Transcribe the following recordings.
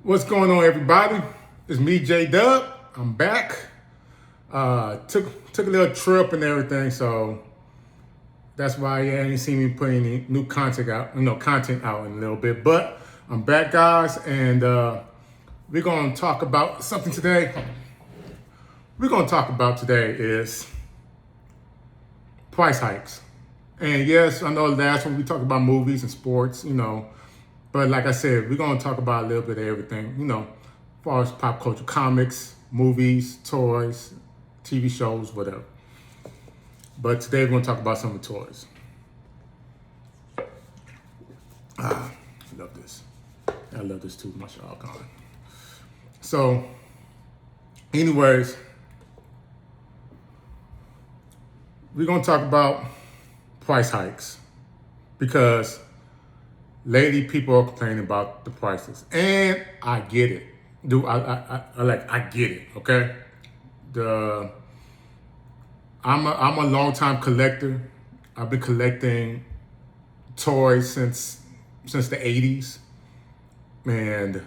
What's going on, everybody? It's me, J Dub. I'm back. Took a little trip and everything, so that's why you ain't seen me put any new content out, content out in a little bit. But I'm back, guys, and we're gonna talk about something today. We're gonna talk about today is price hikes. And yes, I know last one we talked about movies and sports, but like I said, we're gonna talk about a little bit of everything, as far as pop culture, comics, movies, toys, TV shows, whatever. But today we're gonna talk about some of the toys. I love this. I love this too, mashallah. So, anyways, we're gonna talk about price hikes because lately people are complaining about the prices, and I get it. I get it. Okay, I'm a long time collector. I've been collecting toys since the '80s, and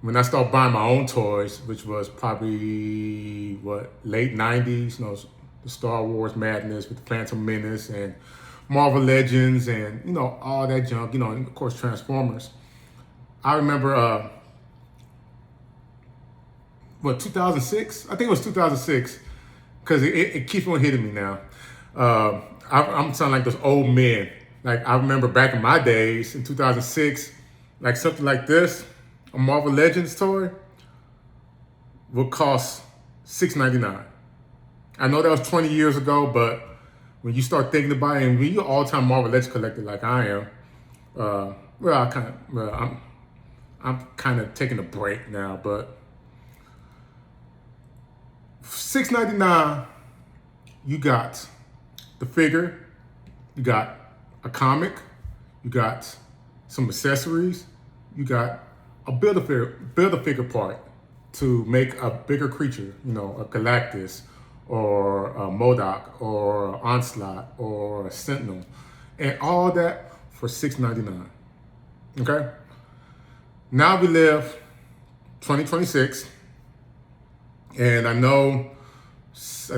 when I started buying my own toys, which was probably late '90s, the Star Wars madness with the Phantom Menace and Marvel Legends and all that junk, and of course Transformers. I remember 2006? I think it was 2006, because it keeps on hitting me now. I'm sounding like those old men. Like, I remember back in my days in 2006, like something like this, a Marvel Legends toy would cost $6.99. I know that was 20 years ago, but when you start thinking about it, and when you're an all-time Marvel Legends collector like I am, I'm kind of taking a break now, but $6.99, you got the figure, you got a comic, you got some accessories, you got a build-a-figure part to make a bigger creature, a Galactus, or a MODOK, or an Onslaught, or a Sentinel, and all that for $6.99. Okay? Now we live 2026, and I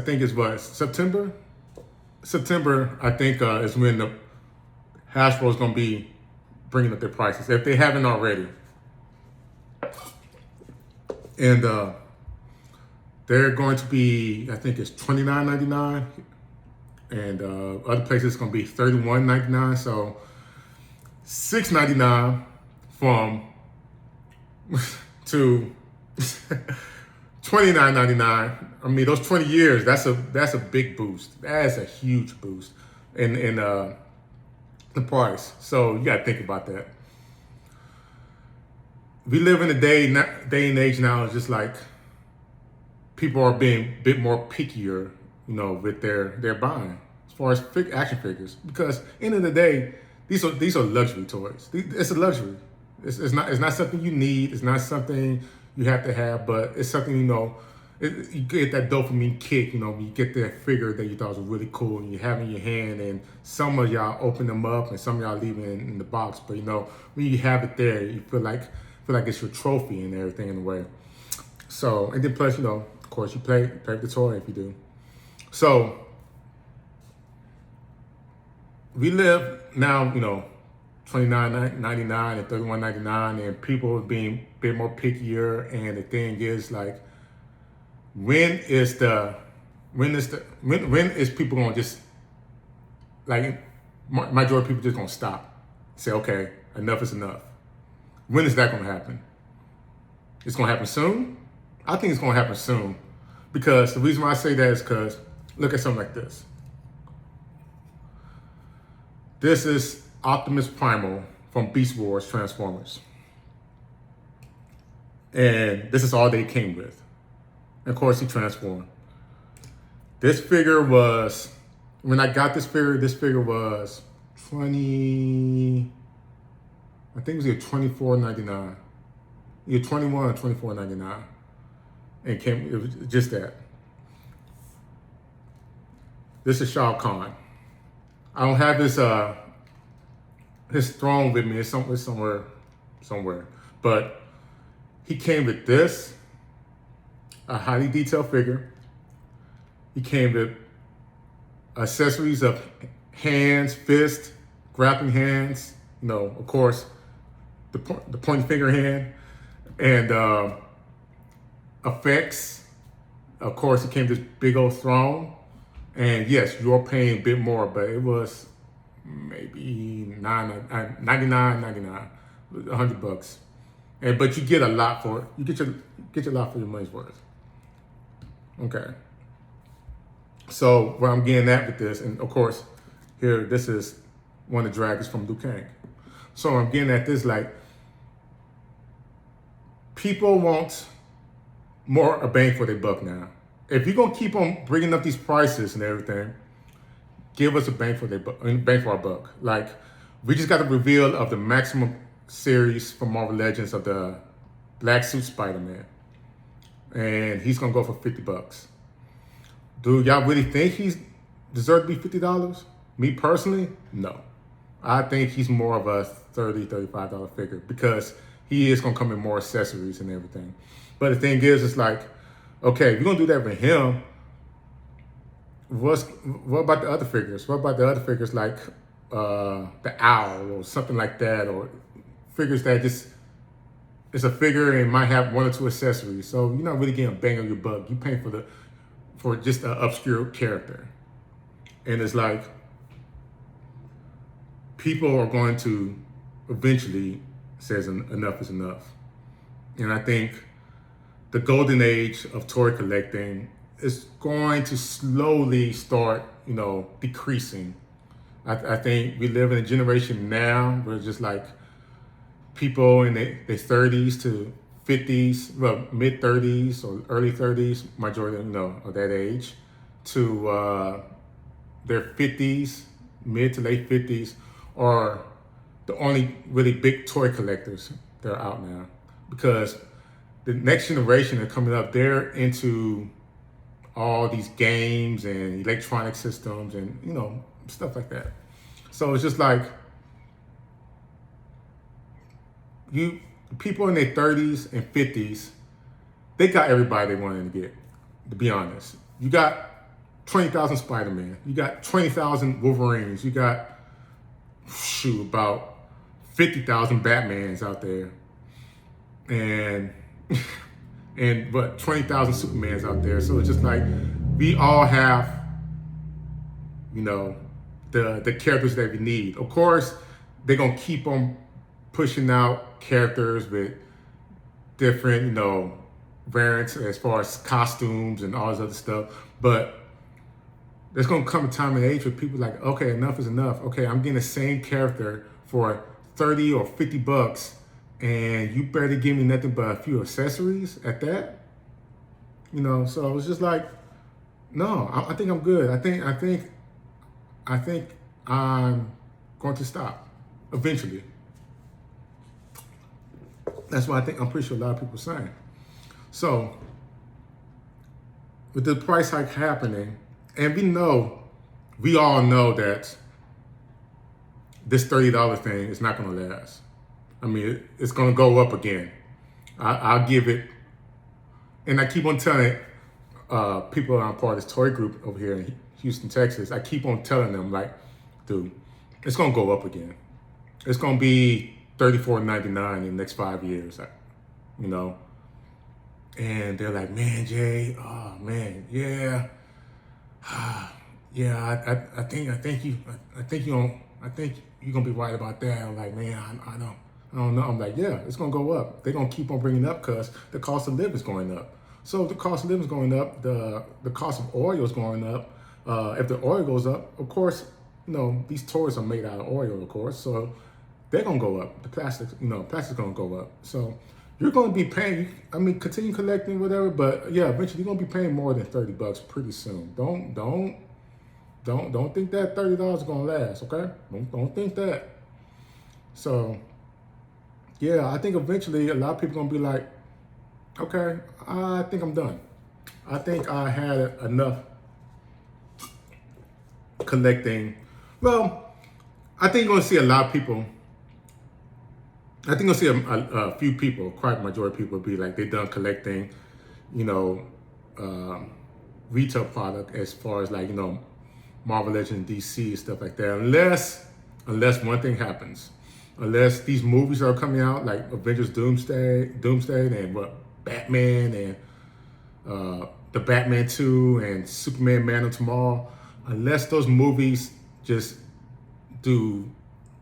think it's September? September, I think, is when the Hasbro is going to be bringing up their prices, if they haven't already. And they're going to be, I think it's $29.99, and other places it's going to be $31.99. So $6.99 from to $29.99. I mean, those 20 years, that's a big boost. That's a huge boost in the price. So you got to think about that. We live in a day and age now. It's just like people are being a bit more pickier, with their buying as far as action figures. Because end of the day, these are luxury toys. It's a luxury. It's not something you need. It's not something you have to have. But it's something you get that dopamine kick. You get that figure that you thought was really cool, and you have in your hand. And some of y'all open them up, and some of y'all leave it in the box. But when you have it there, you feel like it's your trophy and everything in a way. So, and then plus, of course, you play with the toy if you do. So, we live now, $29.99 and $31.99, and people are being a bit more pickier. And the thing is, like, when is people gonna just, like, majority of people just gonna stop, say, okay, enough is enough? When is that gonna happen? It's gonna happen soon? I think it's gonna happen soon, because the reason why I say that is because look at something like this. This is Optimus Primal from Beast Wars Transformers. And this is all they came with. And of course, he transformed. This figure was, when I got this figure was I think it was either $24.99. Either $21 or $24.99. And it was just that. This is Shao Kahn. I don't have his throne with me. It's somewhere. But he came with this, a highly detailed figure. He came with accessories of hands, fist, grappling hands, of course, the pointing finger hand, and effects. Of course, it came with this big old throne. And yes, you're paying a bit more, but it was maybe $99.99, $100. But you get a lot for it. You get your lot for your money's worth. Okay. So where I'm getting at with this, and of course, here this is one of the dragons from Liu Kang. So I'm getting at this, like, people want more a bang for their buck now. If you're gonna keep on bringing up these prices and everything, give us a bang for our buck. Like, we just got the reveal of the Maximum series from Marvel Legends of the Black Suit Spider-Man, and he's gonna go for $50. Do y'all really think he's deserved to be $50? Me personally, no. I think he's more of a $30, $35 figure because he is gonna come in more accessories and everything. But the thing is, it's like, okay, if you're gonna do that for him, what about the other figures? What about the other figures like the Owl or something like that, or figures that just, it's a figure and might have one or two accessories. So you're not really getting a bang on your buck. You're paying for just an obscure character. And it's like, people are going to eventually says enough is enough. And I think the golden age of toy collecting is going to slowly start, decreasing. I think we live in a generation now where just like people in their 30s to 50s, well, mid 30s or early 30s, majority, of that age, to their 50s, mid to late 50s, are the only really big toy collectors that are out now. Because the next generation that are coming up, they're into all these games and electronic systems and, stuff like that. So it's just like, people in their 30s and 50s, they got everybody they wanted to get, to be honest. You got 20,000 Spider-Man. You got 20,000 Wolverines. You got, about 50,000 Batmans out there. And 20,000 Supermans out there. So it's just like, we all have, the characters that we need. Of course, they're gonna keep on pushing out characters with different, variants as far as costumes and all this other stuff. But there's gonna come a time and age where people are like, okay, enough is enough. Okay, I'm getting the same character for 30 or $50, and you better give me nothing but a few accessories at that. So it's just like, no, I think I'm good. I think I'm going to stop eventually. That's what I'm pretty sure a lot of people are saying. So with the price hike happening, and we all know that this $30 thing is not going to last. I mean, it's going to go up again. I'll give it, and I keep on telling people I'm part of this toy group over here in Houston, Texas. I keep on telling them, like, dude, it's going to go up again. It's going to be $34.99 in the next 5 years, And they're like, man, Jay, oh man, yeah. Yeah, I think you're gonna be right about that. I'm like, man, I don't know. I'm like, yeah, it's gonna go up. They're gonna keep on bringing it up because the cost of living is going up. So if the cost of living is going up, the cost of oil is going up. If the oil goes up, of course, these toys are made out of oil, of course. So they're gonna go up. The plastic's gonna go up. So you're gonna be paying. I mean, continue collecting whatever, but yeah, eventually you're gonna be paying more than $30 pretty soon. Don't think that $30 is gonna last, okay? Don't think that. So yeah, I think eventually a lot of people are gonna be like, okay, I think I'm done. I think I had enough collecting. Well, I think you're gonna see a lot of people I think you'll see a few people, quite a majority of people, be like they done collecting, you know, um, retail product as far as like Marvel Legends, DC, stuff like that. Unless one thing happens, unless these movies are coming out like Avengers Doomsday, and what Batman and the Batman 2 and Superman Man of Tomorrow, unless those movies just do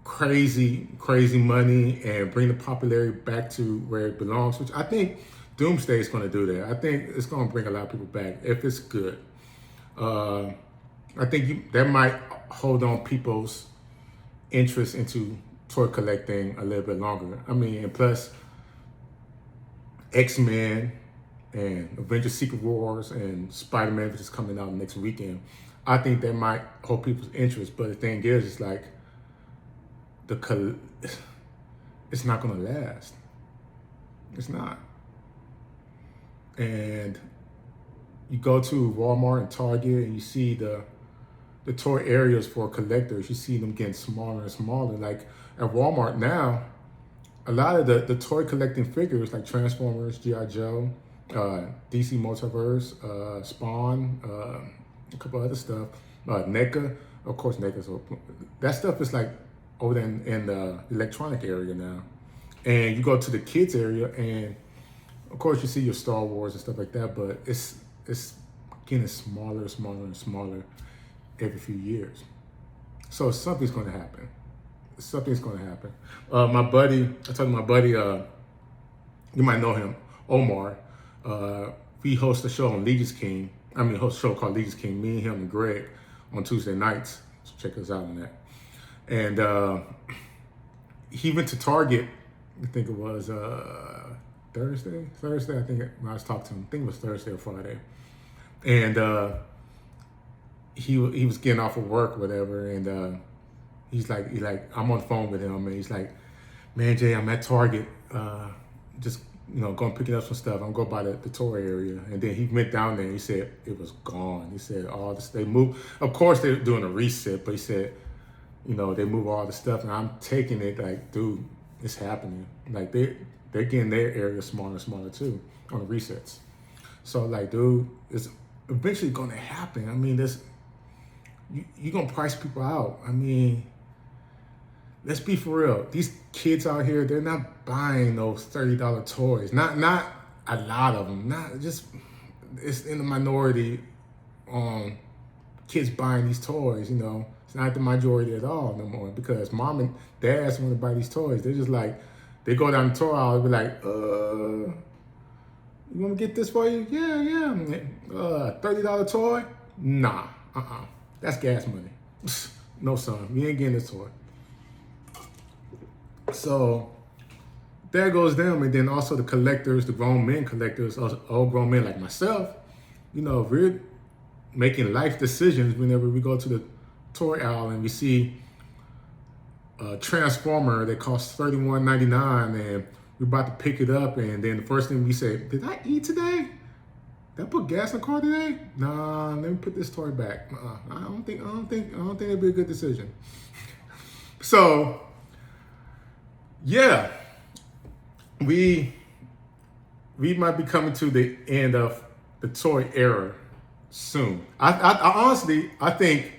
crazy money and bring the popularity back to where it belongs, which I think Doomsday is going to do that. I think it's going to bring a lot of people back if it's good. I think that might hold on people's interest into toy collecting a little bit longer. I mean, and plus X-Men and Avengers Secret Wars and Spider-Man, which is coming out next weekend. I think that might hold people's interest. But the thing is, it's like it's not going to last. It's not. And you go to Walmart and Target and you see the toy areas for collectors, you see them getting smaller and smaller. Like at Walmart now, a lot of the toy collecting figures like Transformers, G.I. Joe, DC Multiverse, Spawn, a couple other stuff, NECA, of course NECA's that stuff is like over there in the electronic area now. And you go to the kids area and of course you see your Star Wars and stuff like that, but it's getting smaller and smaller every few years. So something's going to happen. Something's going to happen. My buddy, I told my buddy, you might know him, Omar. We host a show on host a show called Legion's King. Me and him and Greg on Tuesday nights. So check us out on that. And he went to Target. I think it was Thursday. I think when I was talking to him, I think it was Thursday or Friday. And he was getting off of work, or whatever, and he's like, I'm on the phone with him, and he's like, man, Jay, I'm at Target, just going picking up some stuff. I'm going by the toy area, and then he went down there. And he said it was gone. He said all this they moved. Of course, they're doing a reset, but he said, they move all the stuff, and I'm taking it like, dude, it's happening. Like they're getting their area smaller and smaller too on the resets. So like, dude, it's eventually going to happen. I mean, you're going to price people out. I mean, let's be for real. These kids out here, they're not buying those $30 toys. Not a lot of them. Not just, it's in the minority on kids buying these toys, It's not the majority at all no more, because mom and dads want to buy these toys. They're just like, they go down the toy aisle and be like, you want to get this for you? Yeah. $30 toy? Nah, That's gas money. No, son, we ain't getting this toy. So there goes them. And then also the collectors, the grown men collectors, old grown men like myself, we're making life decisions whenever we go to the toy aisle and we see a Transformer that costs $31.99 and we're about to pick it up, and then the first thing we say, did I eat today? Did I put gas in the car today? Nah, let me put this toy back. I don't think it'd be a good decision. So, yeah, we might be coming to the end of the toy era soon. I honestly, I think,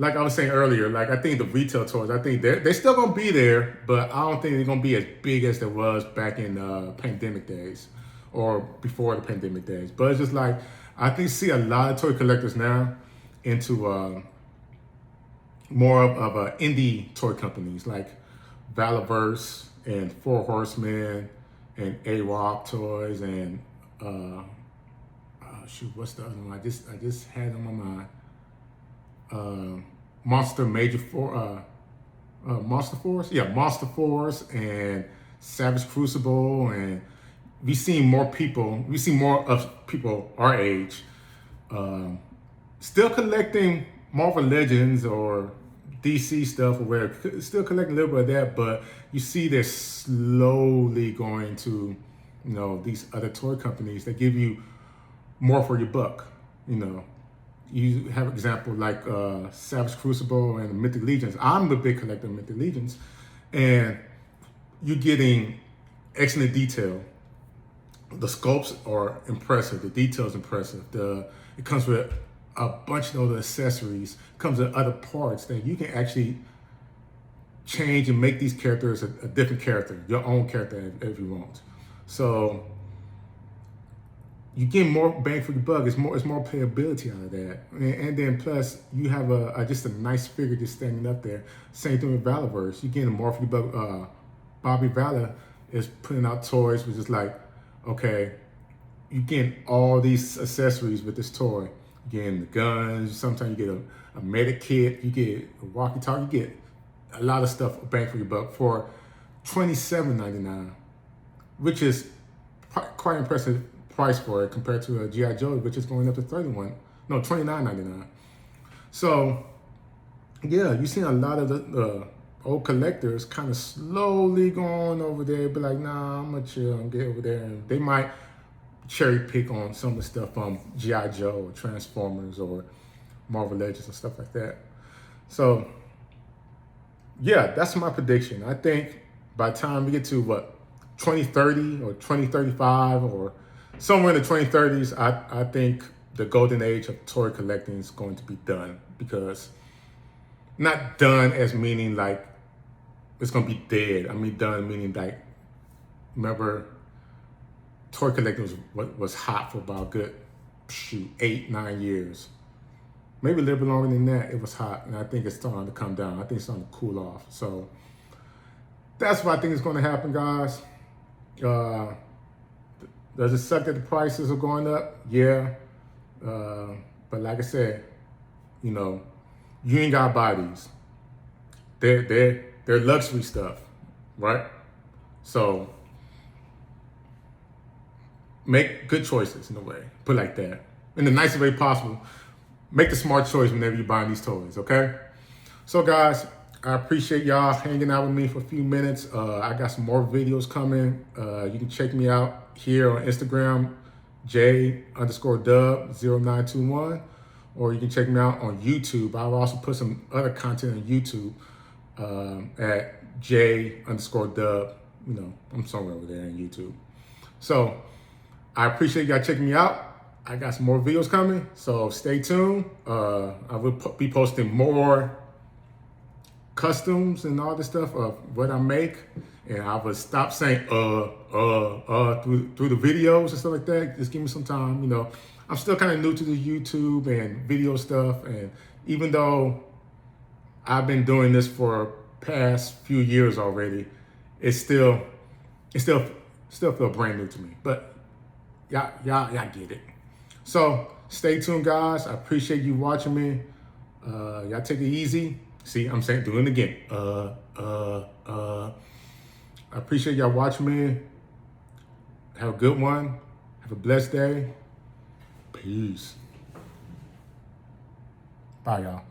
like I was saying earlier, like I think the retail toys, I think they're still gonna be there, but I don't think they're gonna be as big as there was back in pandemic days or before the pandemic days. But it's just like, I think see a lot of toy collectors now into more of indie toy companies like Valaverse and Four Horsemen and A-Rock Toys and what's the other one? I just had on my mind. Monster Force and Savage Crucible, and we see more of people our age still collecting Marvel Legends or DC stuff or whatever, still collecting a little bit of that, but you see they're slowly going to these other toy companies that give you more for your buck. You have an example like Savage Crucible and Mythic Legions. I'm the big collector of Mythic Legions, and you're getting excellent detail. The sculpts are impressive. The detail's impressive. It comes with a bunch of other accessories. It comes with other parts that you can actually change and make these characters a different character, your own character if you want. So you get more bang for your buck. It's more playability out of that, and then plus you have just a nice figure just standing up there. Same thing with Valaverse. You're getting more for your buck. Bobby Vala is putting out toys, which is like, okay, you getting all these accessories with this toy. You're getting the guns. Sometimes you get a medic kit. You get a walkie-talkie. You get a lot of stuff bang for your buck for $27.99, which is quite impressive price for it compared to a G.I. Joe, which is going up to $29.99. So yeah, you're seeing a lot of the old collectors kind of slowly going over there, be like, nah, I'm gonna chill and get over there, and they might cherry pick on some of the stuff from G.I. Joe or Transformers or Marvel Legends and stuff like that. So yeah, that's my prediction. I think by the time we get to 2030 or 2035 or somewhere in the 2030s, I think the golden age of toy collecting is going to be done. Because not done as meaning like it's going to be dead. I mean done meaning like, remember, toy collecting was hot for about a good 8-9 years. Maybe a little bit longer than that. It was hot, and I think it's starting to come down. I think it's starting to cool off. So that's what I think is going to happen, guys. Does it suck that the prices are going up? Yeah. But like I said, you ain't got to buy these. They're luxury stuff, right? So make good choices in a way. Put it like that. In the nicest way possible. Make the smart choice whenever you're buying these toys, okay? So guys, I appreciate y'all hanging out with me for a few minutes. I got some more videos coming. You can check me out here on Instagram, J_Dub0921, or you can check me out on YouTube. I'll also put some other content on YouTube at J_Dub. I'm somewhere over there on YouTube. So I appreciate y'all checking me out. I got some more videos coming, so stay tuned. I will be posting more customs and all this stuff of what I make, and I will stop saying through the videos and stuff like that. Just give me some time. I'm still kind of new to the YouTube and video stuff, and even though I've been doing this for past few years already, it still feel brand new to me. But y'all get it. So stay tuned, guys. I appreciate you watching me. Y'all take it easy. See, I'm doing it again. I appreciate y'all watching me. Have a good one. Have a blessed day. Peace. Bye, y'all.